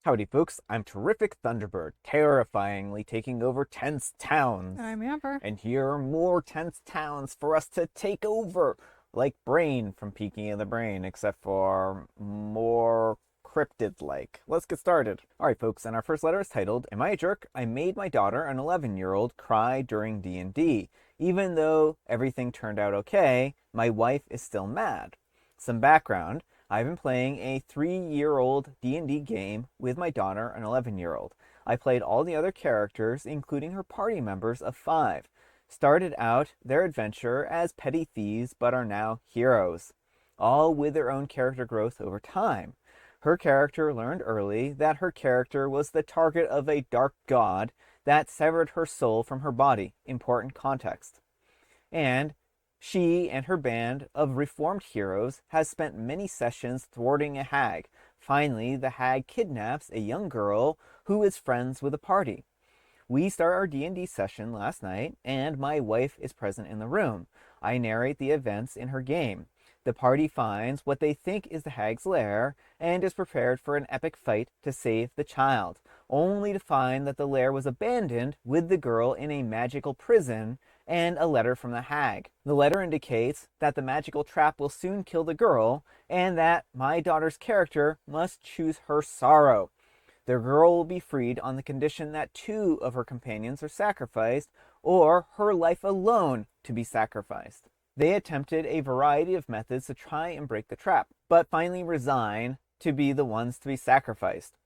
Howdy, folks. I'm Terrific Thunderbird, terrifyingly taking over tense towns. I'm Amber. And here are more tense towns for us to take over, like Brain from Peaky of the Brain, except for more cryptid-like. Let's get started. Alright, folks, and our first letter is titled, Am I a Jerk? I made my daughter, an 11-year-old, cry during D&D. Even though everything turned out okay, my wife is still mad. Some background. I've been playing a 3-year-old D&D game with my daughter, an 11-year-old. I played all the other characters, including her party members of 5. Started out their adventure as petty thieves, but are now heroes, all with their own character growth over time. Her character learned early that her character was the target of a dark god that severed her soul from her body. Important context. And she and her band of reformed heroes has spent many sessions thwarting a hag. Finally, the hag kidnaps a young girl who is friends with the party. We start our D&D session last night, and my wife is present in the room. I narrate the events in her game. The party finds what they think is the hag's lair and is prepared for an epic fight to save the child, only to find that the lair was abandoned with the girl in a magical prison and a letter from the hag. The letter indicates that the magical trap will soon kill the girl and that my daughter's character must choose her sorrow. The girl will be freed on the condition that 2 of her companions are sacrificed, or her life alone to be sacrificed. They attempted a variety of methods to try and break the trap, but finally resign to be the ones to be sacrificed.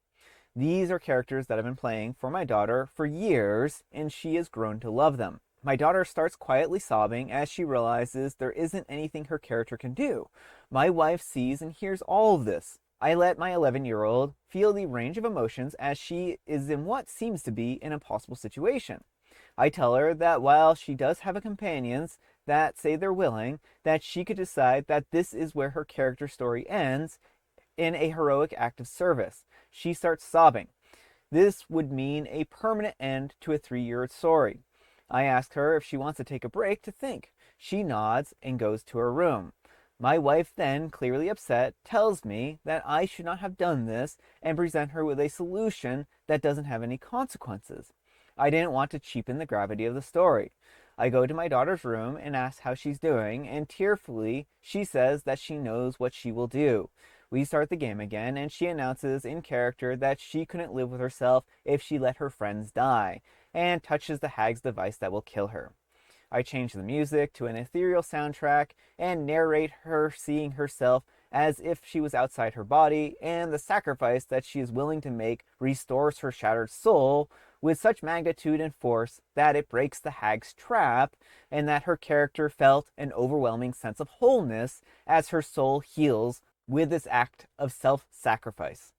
These are characters that I've been playing for my daughter for years, and she has grown to love them. My daughter starts quietly sobbing as she realizes there isn't anything her character can do. My wife sees and hears all of this. I let my 11-year-old feel the range of emotions as she is in what seems to be an impossible situation. I tell her that while she does have companions that say they're willing, that she could decide that this is where her character story ends in a heroic act of service. She starts sobbing. This would mean a permanent end to a 3-year story. I ask her if she wants to take a break to think. She nods and goes to her room. My wife then, clearly upset, tells me that I should not have done this and present her with a solution that doesn't have any consequences. I didn't want to cheapen the gravity of the story. I go to my daughter's room and ask how she's doing, and tearfully she says that she knows what she will do. We start the game again, and she announces in character that she couldn't live with herself if she let her friends die, and touches the hag's device that will kill her. I change the music to an ethereal soundtrack and narrate her seeing herself as if she was outside her body, and the sacrifice that she is willing to make restores her shattered soul with such magnitude and force that it breaks the hag's trap, and that her character felt an overwhelming sense of wholeness as her soul heals with this act of self-sacrifice.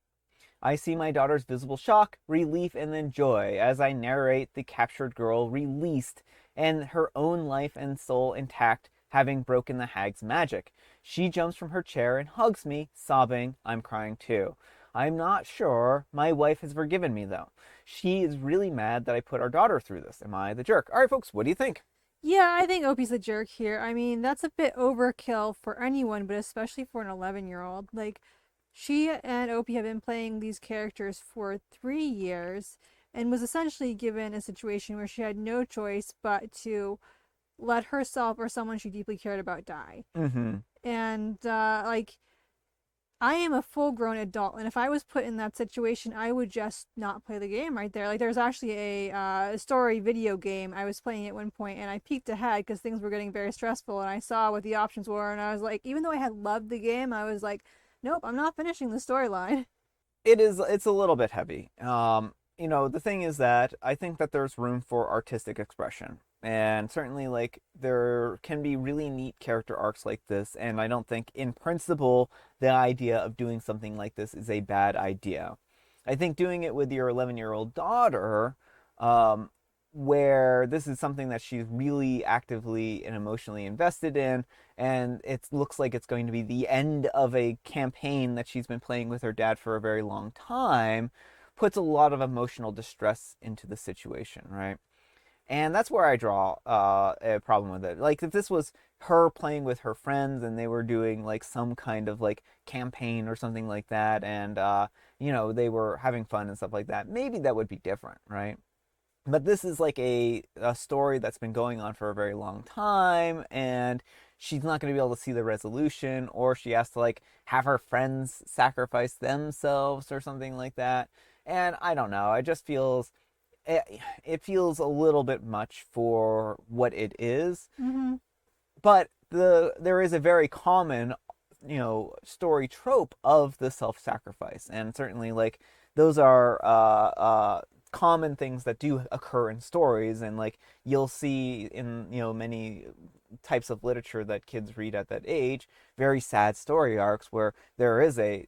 I see my daughter's visible shock, relief, and then joy as I narrate the captured girl released and her own life and soul intact, having broken the hag's magic. She jumps from her chair and hugs me, sobbing. I'm crying too. I'm not sure my wife has forgiven me, though. She is really mad that I put our daughter through this. Am I the jerk? All right, folks, what do you think? Yeah, I think Opie's a jerk here. I mean, that's a bit overkill for anyone, but especially for an 11-year-old. Like, she and Opie have been playing these characters for 3 years and was essentially given a situation where she had no choice but to let herself or someone she deeply cared about die. Mm-hmm. And, like, I am a full grown adult, and if I was put in that situation, I would just not play the game right there. Like, there's actually a story video game I was playing at one point, and I peeked ahead because things were getting very stressful, and I saw what the options were, and I was like, even though I had loved the game, I was like, nope, I'm not finishing the storyline. It's a little bit heavy. The thing is that I think that there's room for artistic expression. And certainly, like, there can be really neat character arcs like this, and I don't think, in principle, the idea of doing something like this is a bad idea. I think doing it with your 11-year-old daughter, um, where this is something that she's really actively and emotionally invested in, and it looks like it's going to be the end of a campaign that she's been playing with her dad for a very long time, puts a lot of emotional distress into the situation, right? And that's where I draw a problem with it. Like, if this was her playing with her friends and they were doing like some kind of like campaign or something like that, and they were having fun and stuff like that, maybe that would be different, right? But this is like a story that's been going on for a very long time, and she's not going to be able to see the resolution, or she has to like have her friends sacrifice themselves or something like that. And I don't know, it just feels it, it feels a little bit much for what it is. Mm-hmm. But there is a very common story trope of the self-sacrifice, and certainly like those are common things that do occur in stories, and like you'll see in many types of literature that kids read at that age, very sad story arcs where there is a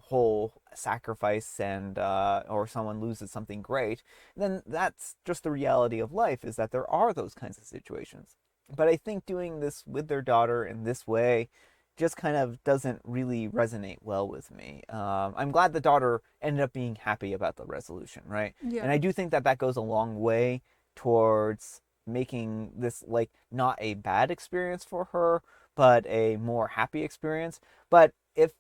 whole sacrifice, and or someone loses something great. Then that's just the reality of life, is that there are those kinds of situations. But I think doing this with their daughter in this way just kind of doesn't really resonate well with me. I'm glad the daughter ended up being happy about the resolution, right? Yeah. And I do think that that goes a long way towards making this like not a bad experience for her, but a more happy experience. But if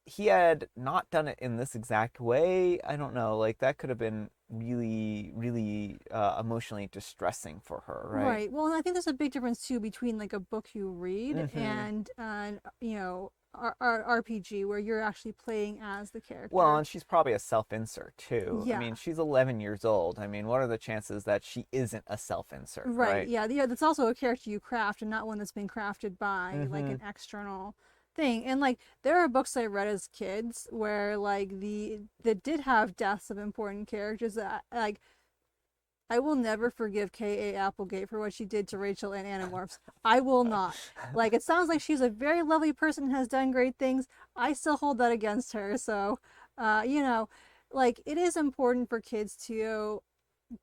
he had not done it in this exact way, I don't know, like that could have been really, really emotionally distressing for her, right? Right. Well, and I think there's a big difference too between like a book you read Mm-hmm. and RPG where you're actually playing as the Well, character. and she's probably a self-insert too. I Yeah. mean, she's 11 years old. I mean, what are the chances that she isn't a self-insert, Right. right? Yeah. Yeah. That's also a character you craft and not one that's been crafted by like Mm-hmm. an external thing. And like there are books I read as kids where like the that did have deaths of important characters that like I will never forgive K.A. Applegate for what she did to Rachel and Animorphs. I will not. Like, it sounds like she's a very lovely person and has done great things. I still hold that against her. So, you know, like, it is important for kids to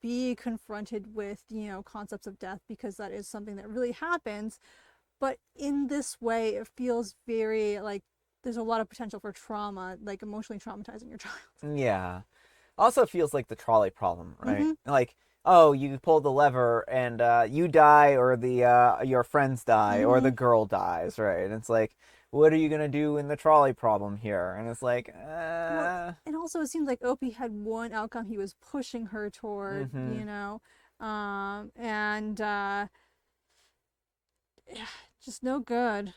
be confronted with, concepts of death because that is something that really happens. But in this way, it feels very like there's a lot of potential for trauma, like emotionally traumatizing your child. Yeah. Also feels like the trolley problem, right? Mm-hmm. Like, oh, you pull the lever and you die, or the your friends die, or Mm-hmm. the girl dies, right? And it's like, what are you gonna do in the trolley problem here? And it's like, Well, and also it seems like Opie had one outcome he was pushing her toward, mm-hmm. and just no good.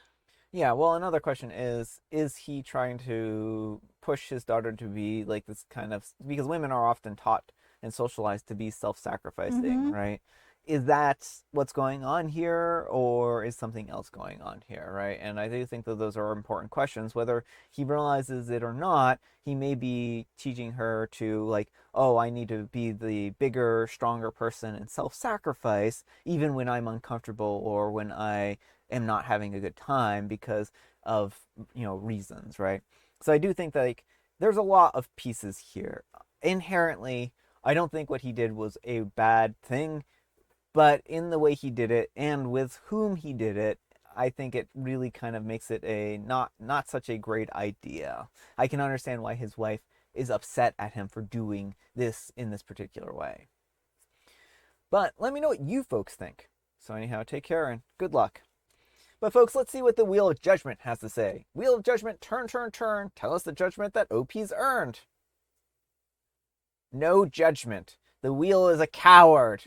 Yeah, well, another question is he trying to push his daughter to be like this kind of, because women are often taught and socialized to be self-sacrificing, Mm-hmm. right? Is that what's going on here, or is something else going on here, right? And I do think that those are important questions. Whether he realizes it or not, he may be teaching her to like, oh, I need to be the bigger, stronger person and self-sacrifice even when I'm uncomfortable or when I am not having a good time because of reasons, right? So I do think that like there's a lot of pieces here. Inherently, I don't think what he did was a bad thing, but in the way he did it and with whom he did it, I think it really kind of makes it a not such a great idea. I can understand why his wife is upset at him for doing this in this particular way. But let me know what you folks think. So anyhow, take care and good luck. But folks, let's see what the Wheel of Judgment has to say. Wheel of Judgment, turn, turn, turn. Tell us the judgment that OP's earned. No judgment. The wheel is a coward.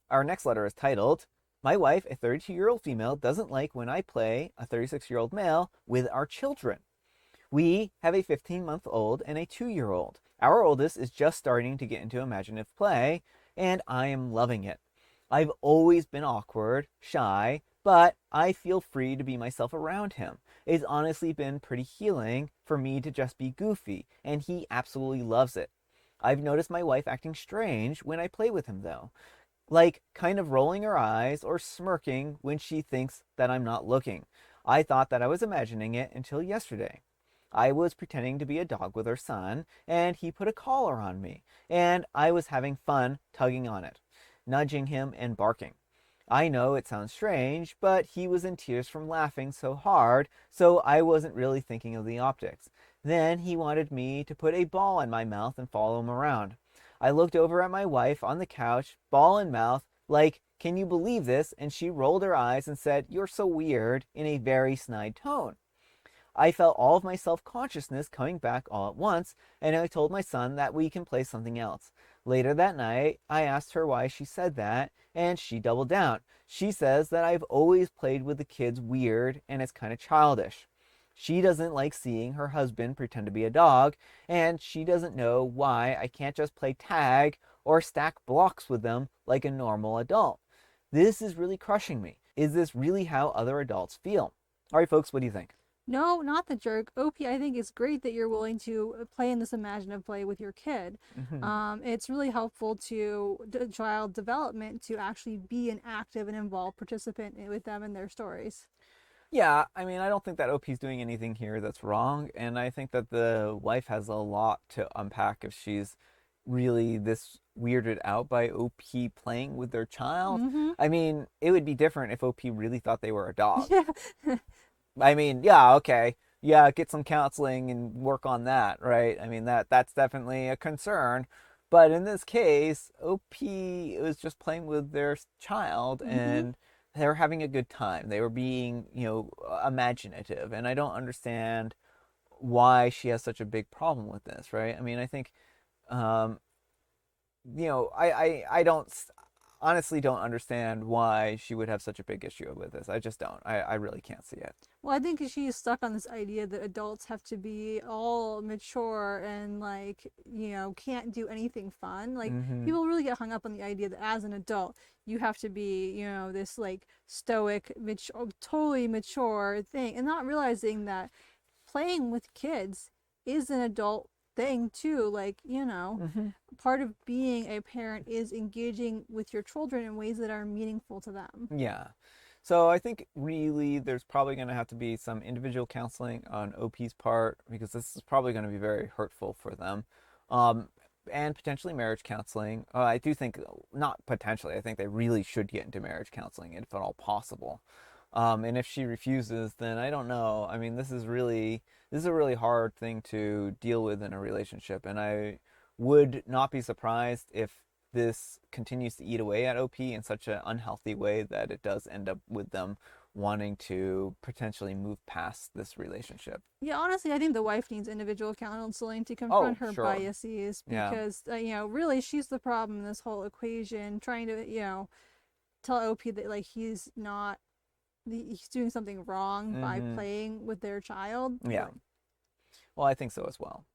Our next letter is titled, My wife, a 32-year-old female, doesn't like when I play a 36-year-old male with our children. We have a 15-month-old and a 2-year-old. Our oldest is just starting to get into imaginative play, and I am loving it. I've always been awkward, shy, but I feel free to be myself around him. It's honestly been pretty healing for me to just be goofy, and he absolutely loves it. I've noticed my wife acting strange when I play with him, though, like kind of rolling her eyes or smirking when she thinks that I'm not looking. I thought that I was imagining it until yesterday. I was pretending to be a dog with her son, and he put a collar on me, and I was having fun tugging on it, nudging him and barking. I know it sounds strange, but he was in tears from laughing so hard, so I wasn't really thinking of the optics. Then he wanted me to put a ball in my mouth and follow him around. I looked over at my wife on the couch, ball in mouth, like, can you believe this? And she rolled her eyes and said, You're so weird, in a very snide tone. I felt all of my self-consciousness coming back all at once, and I told my son that we can play something else. Later that night, I asked her why she said that, and she doubled down. She says that I've always played with the kids weird and it's kind of childish. She doesn't like seeing her husband pretend to be a dog, and she doesn't know why I can't just play tag or stack blocks with them like a normal adult. This is really crushing me. Is this really how other adults feel? All right, folks, what do you think? No, not the jerk. OP, I think it's great that you're willing to play in this imaginative play with your kid. Mm-hmm. It's really helpful to the child development to actually be an active and involved participant with them in their stories. Yeah, I mean, I don't think that OP's doing anything here that's wrong, and I think that the wife has a lot to unpack if she's really this weirded out by OP playing with their child. Mm-hmm. I mean, it would be different if OP really thought they were a dog. Yeah. I mean, yeah, okay. Yeah, get some counseling and work on that, right? I mean, that's definitely a concern. But in this case, OP was just playing with their child Mm-hmm. and they were having a good time. They were being, imaginative, and I don't understand why she has such a big problem with this, right? I mean, I think um, I don't honestly don't understand why she would have such a big issue with this. I just don't. I really can't see it. Well, I think she's stuck on this idea that adults have to be all mature and like, can't do anything fun. Like Mm-hmm. people really get hung up on the idea that as an adult, you have to be, this like stoic, totally mature thing and not realizing that playing with kids is an adult thing too. Like, Mm-hmm. part of being a parent is engaging with your children in ways that are meaningful to them. Yeah. So I think really there's probably going to have to be some individual counseling on OP's part because this is probably going to be very hurtful for them. Um, and potentially marriage counseling. I do think, not potentially, I think they really should get into marriage counseling if at all possible. And if she refuses, then I don't know. I mean, this is a really hard thing to deal with in a relationship, and I would not be surprised if this continues to eat away at OP in such an unhealthy way that it does end up with them wanting to potentially move past this relationship. Yeah, honestly, I think the wife needs individual counseling to Oh, confront her sure. biases Yeah. because, really she's the problem in this whole equation, trying to, tell OP that, like, he's doing something wrong by Mm-hmm. playing with their child. Yeah. Well, I think so as well.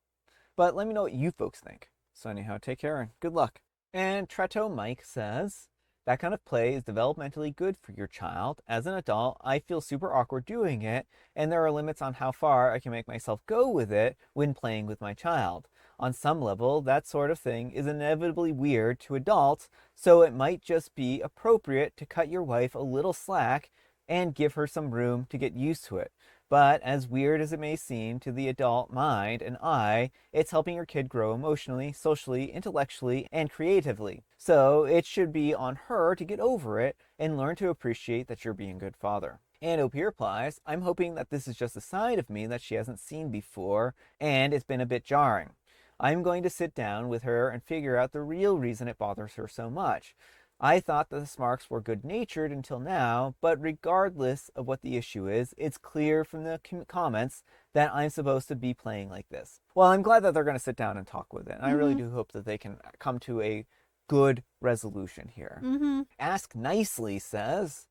But let me know what you folks think. So anyhow, take care and good luck. And Treto Mike says, that kind of play is developmentally good for your child. As an adult, I feel super awkward doing it, and there are limits on how far I can make myself go with it when playing with my child. On some level, that sort of thing is inevitably weird to adults, so it might just be appropriate to cut your wife a little slack and give her some room to get used to it. But as weird as it may seem to the adult mind and eye, it's helping your kid grow emotionally, socially, intellectually, and creatively. So it should be on her to get over it and learn to appreciate that you're being a good father. And OP replies, I'm hoping that this is just a side of me that she hasn't seen before, and it's been a bit jarring. I'm going to sit down with her and figure out the real reason it bothers her so much. I thought that the Smarks were good natured until now, but regardless of what the issue is, it's clear from the comments that I'm supposed to be playing like this. Well, I'm glad that they're going to sit down and talk with it. And I really Mm-hmm. do hope that they can come to a good resolution here. Mm-hmm. Ask Nicely says,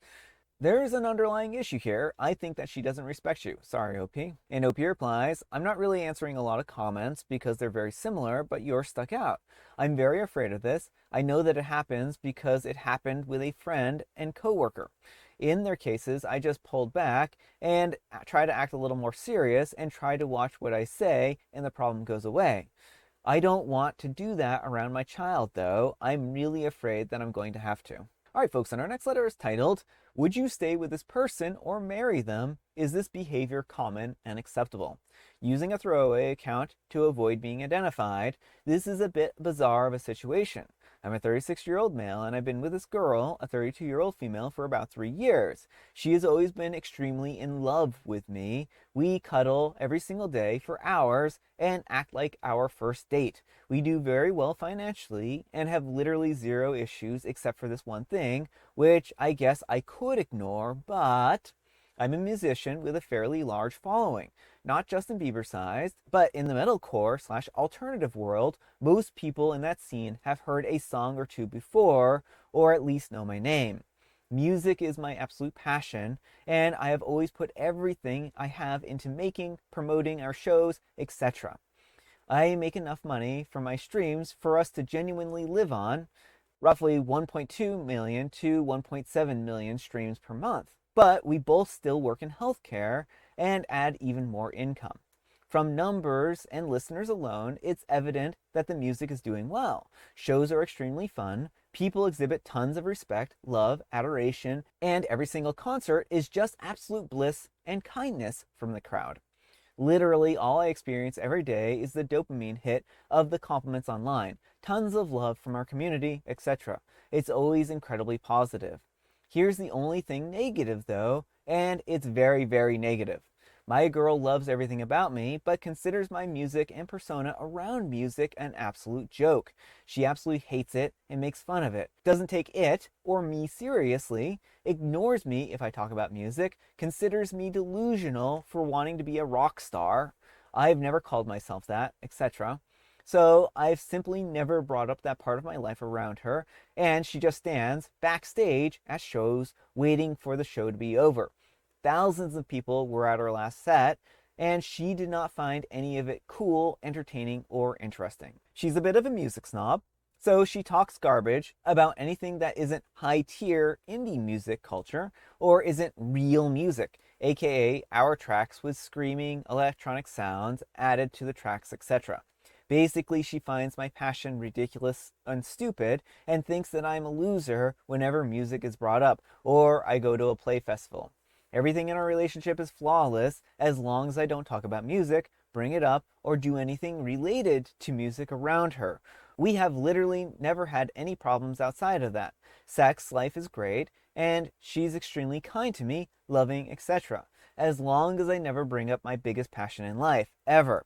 there's an underlying issue here. I think that she doesn't respect you. Sorry, OP. And OP replies, I'm not really answering a lot of comments because they're very similar, but you're stuck out. I'm very afraid of this. I know that it happens because it happened with a friend and coworker. In their cases, I just pulled back and try to act a little more serious and try to watch what I say, and the problem goes away. I don't want to do that around my child, though. I'm really afraid that I'm going to have to. All right, folks, and our next letter is titled, Would you stay with this person or marry them? Is this behavior common and acceptable? Using a throwaway account to avoid being identified, this is a bit bizarre of a situation. I'm a 36-year-old male and I've been with this girl, a 32-year-old female, for about 3 years. She has always been extremely in love with me. We cuddle every single day for hours and act like our first date. We do very well financially and have literally zero issues except for this one thing, which I guess I could ignore, but I'm a musician with a fairly large following, not Justin Bieber sized, but in the metalcore/alternative world, most people in that scene have heard a song or two before, or at least know my name. Music is my absolute passion, and I have always put everything I have into making, promoting our shows, etc. I make enough money from my streams for us to genuinely live on, roughly 1.2 million to 1.7 million streams per month. But we both still work in healthcare and add even more income. From numbers and listeners alone, it's evident that the music is doing well. Shows are extremely fun. People exhibit tons of respect, love, adoration, and every single concert is just absolute bliss and kindness from the crowd. Literally, all I experience every day is the dopamine hit of the compliments online, tons of love from our community, etc. It's always incredibly positive. Here's the only thing negative, though, and it's very, very negative. My girl loves everything about me, but considers my music and persona around music an absolute joke. She absolutely hates it and makes fun of it, doesn't take it or me seriously, ignores me if I talk about music, considers me delusional for wanting to be a rock star. I've never called myself that, etc. So I've simply never brought up that part of my life around her, and she just stands backstage at shows waiting for the show to be over. Thousands of people were at her last set, and she did not find any of it cool, entertaining, or interesting. She's a bit of a music snob, so she talks garbage about anything that isn't high tier indie music culture or isn't real music, aka our tracks with screaming electronic sounds added to the tracks, etc. Basically, she finds my passion ridiculous and stupid and thinks that I'm a loser whenever music is brought up or I go to a play festival. Everything in our relationship is flawless as long as I don't talk about music, bring it up, or do anything related to music around her. We have literally never had any problems outside of that. Sex life is great, and she's extremely kind to me, loving, etc. As long as I never bring up my biggest passion in life, ever.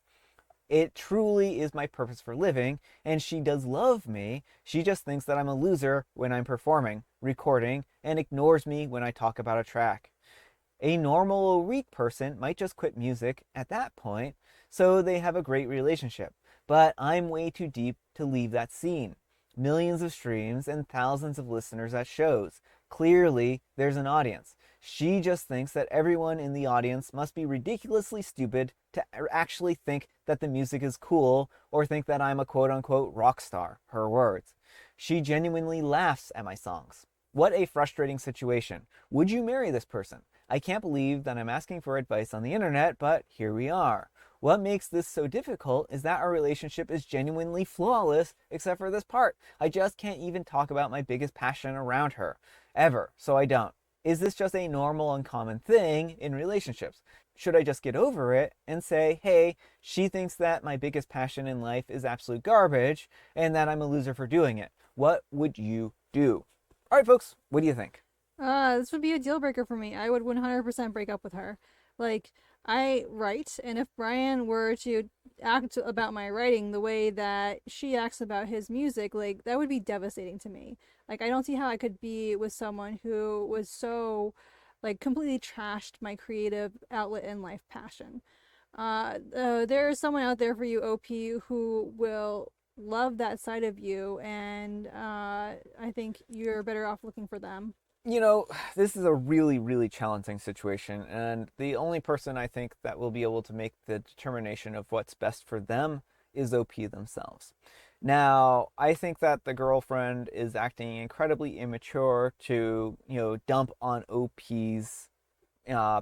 It truly is my purpose for living, and she does love me. She just thinks that I'm a loser when I'm performing, recording, and ignores me when I talk about a track. A normal or weak person might just quit music at that point, so they have a great relationship. But I'm way too deep to leave that scene. Millions of streams and thousands of listeners at shows. Clearly, there's an audience. She just thinks that everyone in the audience must be ridiculously stupid to actually think that the music is cool or think that I'm a quote unquote rock star, her words. She genuinely laughs at my songs. What a frustrating situation. Would you marry this person? I can't believe that I'm asking for advice on the internet, but here we are. What makes this so difficult is that our relationship is genuinely flawless, except for this part. I just can't even talk about my biggest passion around her. Ever. So I don't. Is this just a normal, uncommon thing in relationships? Should I just get over it and say, hey, she thinks that my biggest passion in life is absolute garbage and that I'm a loser for doing it? What would you do? All right, folks, what do you think? This would be a deal breaker for me. I would 100% break up with her. Like, I write, and if Brian were to act about my writing the way that she acts about his music, like, that would be devastating to me. Like, I don't see how I could be with someone who was so, like, completely trashed my creative outlet and life passion. There is someone out there for you, OP, who will love that side of you, and I think you're better off looking for them. You know, this is a really, really challenging situation, and the only person I think that will be able to make the determination of what's best for them is OP themselves. Now, I think that the girlfriend is acting incredibly immature to, dump on OP's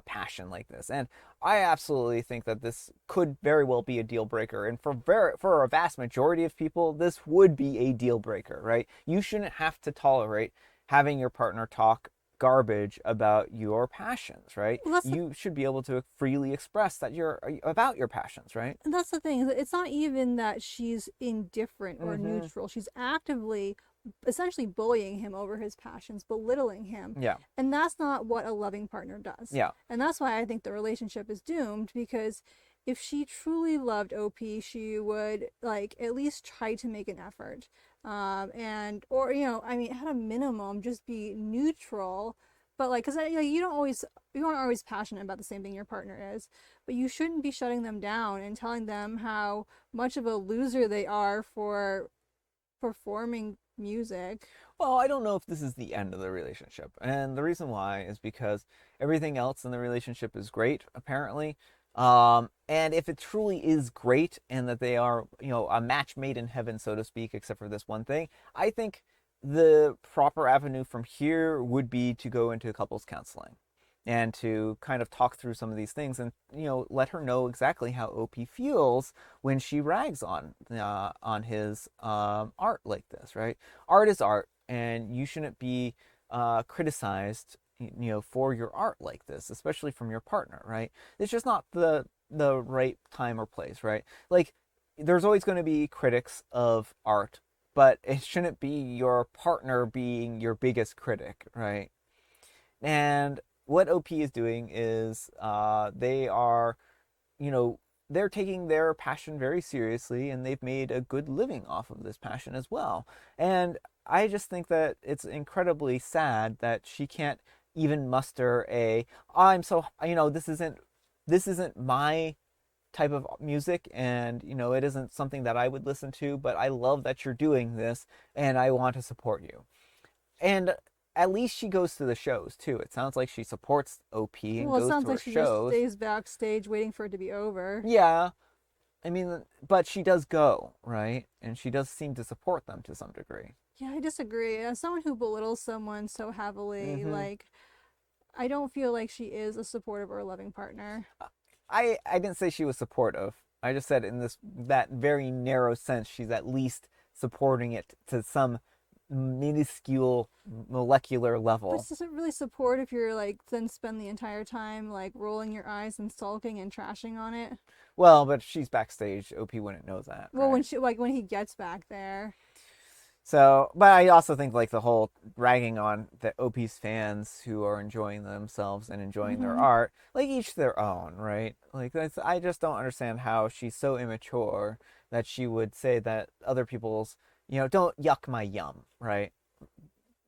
passion like this, and I absolutely think that this could very well be a deal breaker. And for a vast majority of people, this would be a deal breaker, right? You shouldn't have to tolerate having your partner talk garbage about your passions, right? Well, You should be able to freely express that you're about your passions, right? that's the thing. It's not even that she's indifferent or Mm-hmm. neutral. She's actively, essentially bullying him over his passions, belittling him. Yeah. And that's not what a loving partner does. Yeah. And that's why I think the relationship is doomed, because if she truly loved OP, she would, like, at least try to make an effort. And, or, I mean, at a minimum, just be neutral, But like, cause you aren't always passionate about the same thing your partner is, but you shouldn't be shutting them down and telling them how much of a loser they are for performing music. Well, I don't know if this is the end of the relationship. And the reason why is because everything else in the relationship is great, apparently. And if it truly is great and that they are, a match made in heaven, so to speak, except for this one thing, I think the proper avenue from here would be to go into couples counseling and to kind of talk through some of these things and let her know exactly how OP feels when she rags on his art like this, right? Art is art, and you shouldn't be criticized, for your art like this, especially from your partner, right? It's just not the right time or place, right? Like, there's always going to be critics of art, but it shouldn't be your partner being your biggest critic, right? And what OP is doing is they are, you know, they're taking their passion very seriously and they've made a good living off of this passion as well. And I just think that it's incredibly sad that she can't even muster a, I'm so, this isn't my type of music and it isn't something that I would listen to, but I love that you're doing this and I want to support you. And at least she goes to the shows too. It sounds like she supports OP and Well, it goes sounds to like her she just shows. stays backstage waiting for it to be over. Yeah, I mean, but she does go, right? And she does seem to support them to some degree. Yeah, I disagree. As someone who belittles someone so heavily, Mm-hmm. like, I don't feel like she is a supportive or a loving partner. I didn't say she was supportive. I just said in this that very narrow sense, she's at least supporting it to some minuscule molecular But level. does it really support if you're like then spend the entire time like rolling your eyes and sulking and trashing on it? Well, but she's backstage. OP wouldn't know that, Well, right? when he gets back there. So, but I also think like the whole ragging on the OP's fans who are enjoying themselves and enjoying their Mm-hmm. art, like each their own, right? Like that's I just don't understand how she's so immature that she would say that other people's, don't yuck my yum, right?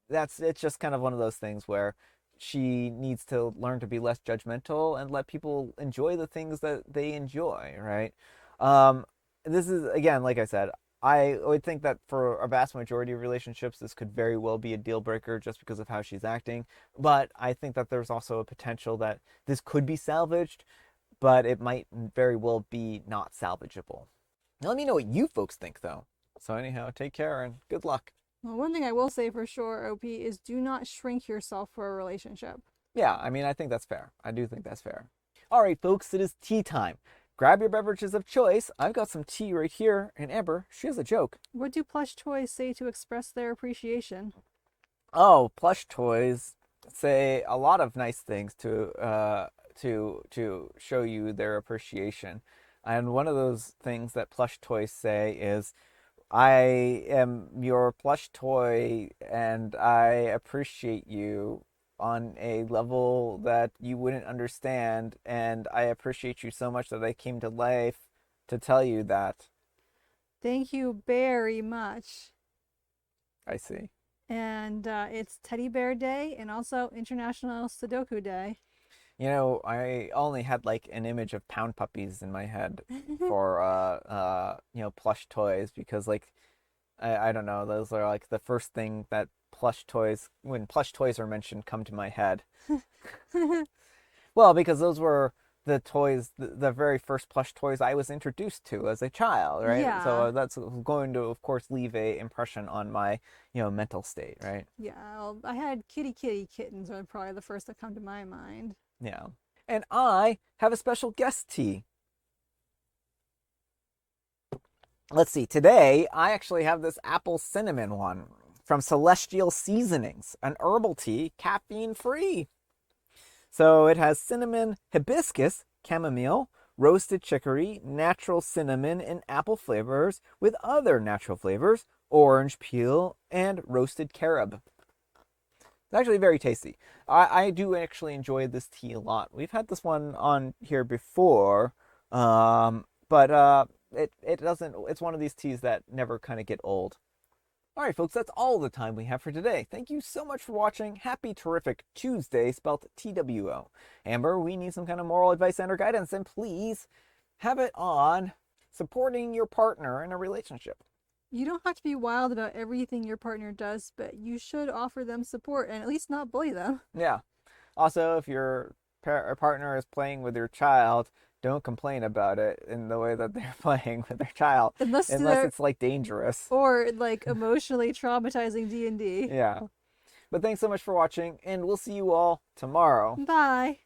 It's just kind of one of those things where she needs to learn to be less judgmental and let people enjoy the things that they enjoy, right? Um, this is again, like I said, I would think that for a vast majority of relationships, this could very well be a deal breaker just because of how she's acting. But I think that there's also a potential that this could be salvaged, but it might very well be not salvageable. Now, let me know what you folks think, though. So, anyhow, take care and good luck. Well, one thing I will say for sure, OP, is do not shrink yourself for a relationship. Yeah, I mean, I think that's fair. I do think that's fair. All right, folks, it is tea time. Grab your beverages of choice. I've got some tea right here, and Amber, she has a joke. What do plush toys say to express their appreciation? Oh, plush toys say a lot of nice things to show you their appreciation. And one of those things that plush toys say is, I am your plush toy and I appreciate you on a level that you wouldn't understand. And I appreciate you so much that I came to life to tell you that. Thank you very much. I see. And it's Teddy Bear Day and also International Sudoku Day. I only had like an image of pound puppies in my head for plush toys because like I don't know, those are like the first thing that plush toys when plush toys are mentioned come to my head. Well, because those were the toys, the very first plush toys I was introduced to as a child, right? So Yeah. that's going to, of course, leave a impression on my, mental state, right? Yeah. Well, I had kitty kittens are probably the first that come to my mind. Yeah. And I have a special guest tea. Let's see. Today, I actually have this apple cinnamon one from Celestial Seasonings, an herbal tea, caffeine free. So it has cinnamon, hibiscus, chamomile, roasted chicory, natural cinnamon, and apple flavors with other natural flavors, orange peel, and roasted carob. It's actually very tasty. I do actually enjoy this tea a lot. We've had this one on here before, but it doesn't. It's one of these teas that never kind of get old. All right, folks, that's all the time we have for today. Thank you so much for watching. Happy Terrific Tuesday, spelled TWO. Amber, we need some kind of moral advice and or guidance, and please have it on supporting your partner in a relationship. You don't have to be wild about everything your partner does, but you should offer them support and at least not bully them. Yeah. Also, if your partner is playing with your child, don't complain about it in the way that they're playing with their child, Unless unless they're it's like dangerous. or like emotionally traumatizing D&D. Yeah. But thanks so much for watching, and we'll see you all tomorrow. Bye.